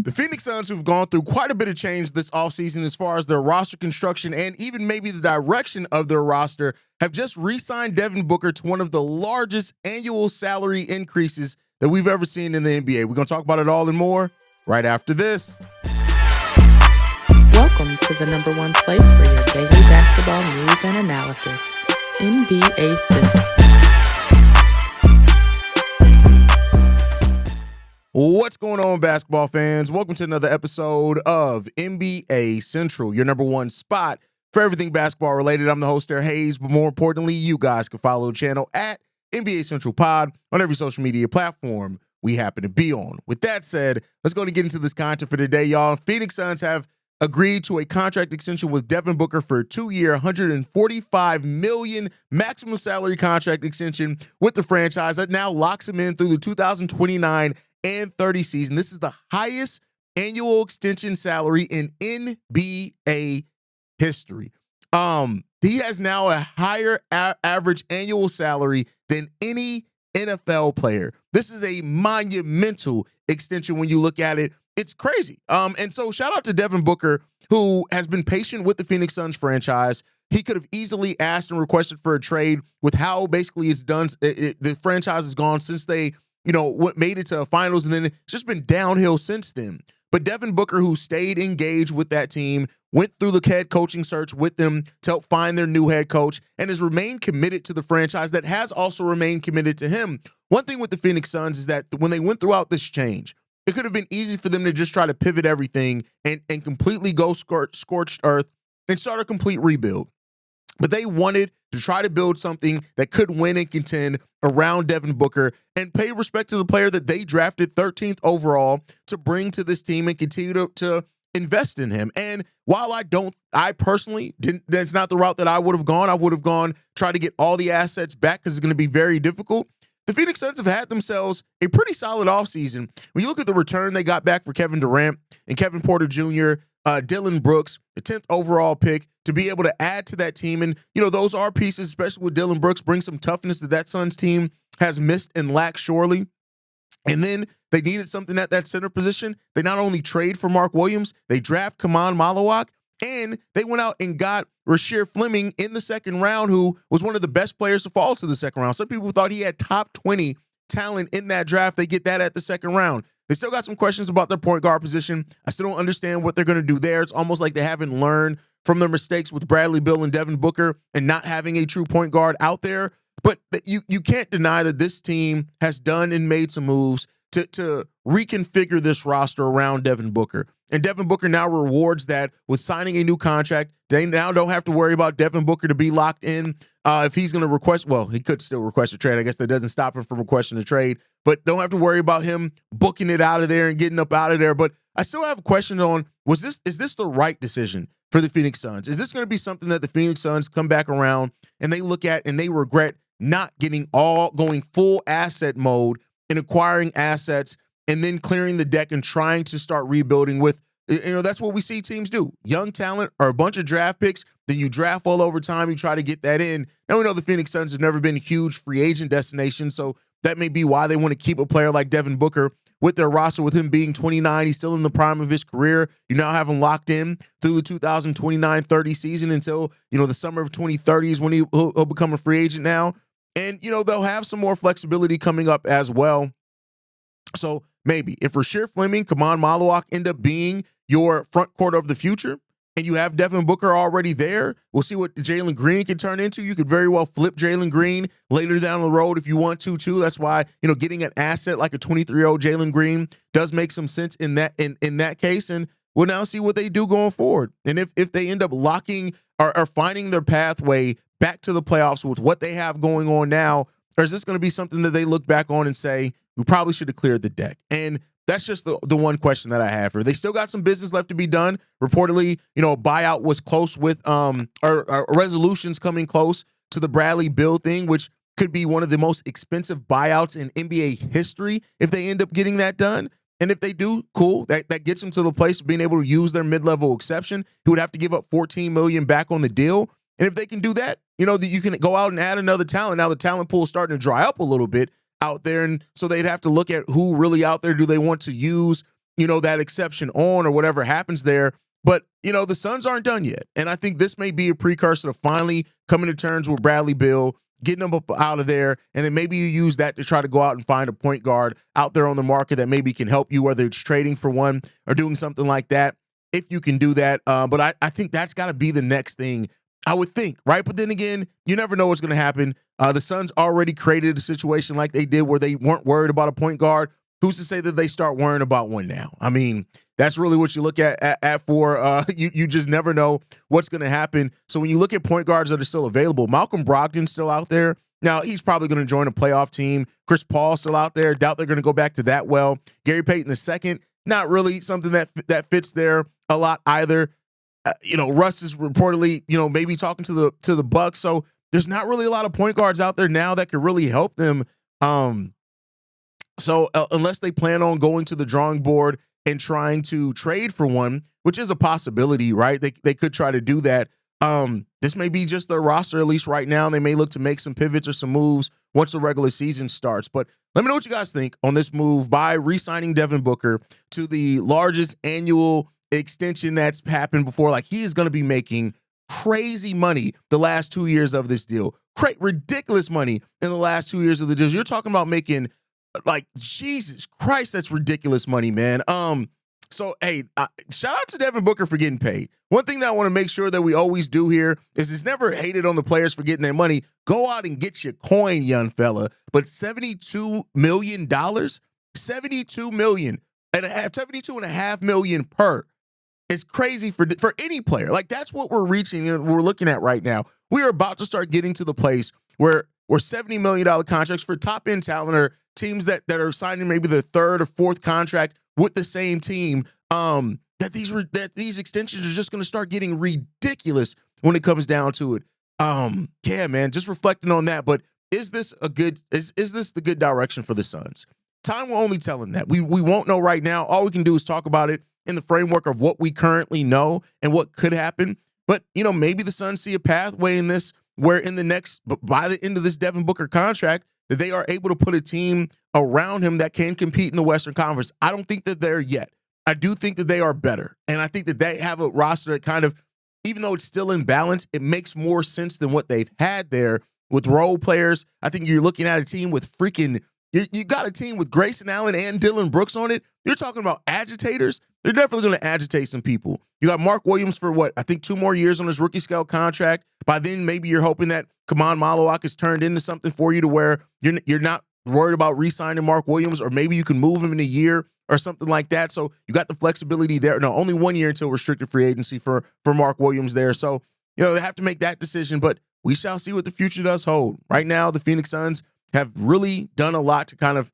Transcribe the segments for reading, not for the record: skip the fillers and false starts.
The Phoenix Suns, who've gone through quite a bit of change this offseason as far as their roster construction and even maybe the direction of their roster, have just re-signed Devin Booker to one of the largest annual salary increases that we've ever seen in the NBA. We're going to talk about it all and more right after this. Welcome to the number one place for your daily basketball news and analysis, NBA Central. What's going on, basketball fans? Welcome to another episode of NBA Central, your number one spot for everything basketball related. I'm the host there, Hayes, but more importantly, you guys can follow the channel at NBA Central Pod on every social media platform we happen to be on. With that said, let's go to get into this content for today, y'all. Phoenix Suns have agreed to a contract extension with Devin Booker for a 2-year, $145 million maximum salary contract extension with the franchise that now locks him in through the 2029 and 30 season. This is the highest annual extension salary in NBA history. He has now a higher average annual salary than any NFL player. This is a monumental extension when you look at it. It's crazy. And so shout out to Devin Booker, who has been patient with the Phoenix Suns franchise. He could have easily asked and requested for a trade with how basically it's done. The franchise has gone since they made it to finals, and then it's just been downhill since then. But Devin Booker, who stayed engaged with that team, went through the head coaching search with them to help find their new head coach, and has remained committed to the franchise that has also remained committed to him. One thing with the Phoenix Suns is that when they went throughout this change, it could have been easy for them to just try to pivot everything and completely go scorched earth and start a complete rebuild. But they wanted to try to build something that could win and contend around Devin Booker and pay respect to the player that they drafted 13th overall to bring to this team and continue to invest in him. And while I personally didn't, that's not the route that I would have gone, try to get all the assets back because it's going to be very difficult. The Phoenix Suns have had themselves a pretty solid offseason. When you look at the return they got back for Kevin Durant and Kevin Porter Jr., Dillon Brooks, the 10th overall pick, to be able to add to that team. And, those are pieces, especially with Dillon Brooks, bring some toughness that Suns team has missed and lacked sorely. And then they needed something at that center position. They not only trade for Mark Williams, they draft Kaman Malawak, and they went out and got Rasheer Fleming in the second round, who was one of the best players to fall to the second round. Some people thought he had top 20 talent in that draft. They get that at the second round. They still got some questions about their point guard position. I still don't understand what they're going to do there. It's almost like they haven't learned from their mistakes with Bradley Beal and Devin Booker and not having a true point guard out there. But you can't deny that this team has done and made some moves to reconfigure this roster around Devin Booker. And Devin Booker now rewards that with signing a new contract. They now don't have to worry about Devin Booker to be locked in. If he's going to request, well, he could still request a trade. I guess that doesn't stop him from requesting a trade. But don't have to worry about him booking it out of there and getting up out of there. But I still have a question on, is this the right decision for the Phoenix Suns? Is this going to be something that the Phoenix Suns come back around and they look at and they regret not going full asset mode and acquiring assets and then clearing the deck and trying to start rebuilding with, that's what we see teams do. Young talent or a bunch of draft picks, then you draft all over time, you try to get that in. Now we know the Phoenix Suns have never been a huge free agent destination, so that may be why they want to keep a player like Devin Booker with their roster. With him being 29, he's still in the prime of his career. You now have him locked in through the 2029-30 season until, the summer of 2030 is when he'll become a free agent now. And, they'll have some more flexibility coming up as well. So maybe if Rasheer Fleming, Kaman Malawak end up being your front court of the future, and you have Devin Booker already there, we'll see what Jalen Green can turn into. You could very well flip Jalen Green later down the road if you want to, too. That's why, getting an asset like a 23-year-old Jalen Green does make some sense in that case. And we'll now see what they do going forward. And if they end up locking or finding their pathway back to the playoffs with what they have going on now, or is this going to be something that they look back on and say, we probably should have cleared the deck? And that's just the one question that I have for. They still got some business left to be done. Reportedly, a buyout was close with or resolutions coming close to the Bradley Beal thing, which could be one of the most expensive buyouts in NBA history if they end up getting that done. And if they do, cool. That gets them to the place of being able to use their mid-level exception. He would have to give up $14 million back on the deal. And if they can do that, you can go out and add another talent. Now the talent pool is starting to dry up a little bit out there. And so they'd have to look at who really out there do they want to use that exception on or whatever happens there. But, the Suns aren't done yet. And I think this may be a precursor to finally coming to terms with Bradley Beal, getting him up out of there, and then maybe you use that to try to go out and find a point guard out there on the market that maybe can help you, whether it's trading for one or doing something like that, if you can do that. But I think that's got to be the next thing, I would think, right? But then again, you never know what's going to happen. The Suns already created a situation like they did where they weren't worried about a point guard. Who's to say that they start worrying about one now? I mean, that's really what you look at for. You just never know what's going to happen. So when you look at point guards that are still available, Malcolm Brogdon's still out there. Now, he's probably going to join a playoff team. Chris Paul's still out there. Doubt they're going to go back to that well. Gary Payton II, not really something that fits there a lot either. Russ is reportedly, maybe talking to the Bucks. So there's not really a lot of point guards out there now that could really help them. So unless they plan on going to the drawing board and trying to trade for one, which is a possibility, right? They could try to do that. This may be just their roster, at least right now. They may look to make some pivots or some moves once the regular season starts. But let me know what you guys think on this move by re-signing Devin Booker to the largest annual extension that's happened before. Like, he is going to be making crazy money the last 2 years of this deal. Ridiculous money in the last 2 years of the deal. You're talking about making, like, Jesus Christ, that's ridiculous money, man. So, hey, shout out to Devin Booker for getting paid. One thing that I want to make sure that we always do here is it's never hated on the players for getting their money. Go out and get your coin, young fella. But $72 million, $72.5 million per is crazy for any player. Like, that's what we're reaching and we're looking at right now. We are about to start getting to the place where $70 million contracts for top end talent or teams that are signing maybe their third or fourth contract with the same team, that these extensions are just going to start getting ridiculous when it comes down to it. Yeah, man, just reflecting on that. But is this the good direction for the Suns? Time will only tell them that. We won't know right now. All we can do is talk about it in the framework of what we currently know and what could happen. But, maybe the Suns see a pathway in this where by the end of this Devin Booker contract, that they are able to put a team around him that can compete in the Western Conference. I don't think that they're yet. I do think that they are better. And I think that they have a roster that kind of, even though it's still in balance, it makes more sense than what they've had there with role players. I think you're looking at a team with you got a team with Grayson Allen and Dillon Brooks on it. You're talking about agitators. They're definitely going to agitate some people. You got Mark Williams for I think 2 more years on his rookie scale contract. By then, maybe you're hoping that Kaman Malawak is turned into something for you to where you're not worried about re-signing Mark Williams, or maybe you can move him in a year or something like that. So you got the flexibility there. No, only 1 year until restricted free agency for Mark Williams there. So, they have to make that decision, but we shall see what the future does hold. Right now, the Phoenix Suns have really done a lot to kind of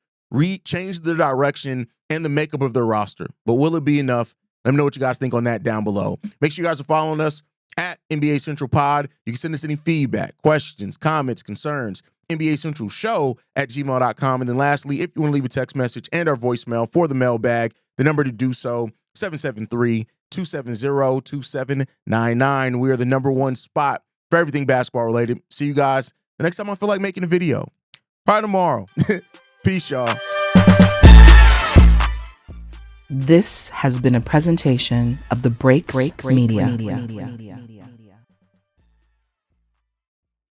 change the direction and the makeup of their roster. But will it be enough? Let me know what you guys think on that down below. Make sure you guys are following us at NBA Central Pod. You can send us any feedback, questions, comments, concerns, NBA Central Show at gmail.com. And then lastly, if you want to leave a text message and our voicemail for the mailbag, the number to do so, 773-270-2799. We are the #1 spot for everything basketball related. See you guys the next time I feel like making a video. Probably tomorrow. Peace, y'all. This has been a presentation of the Breaks Media.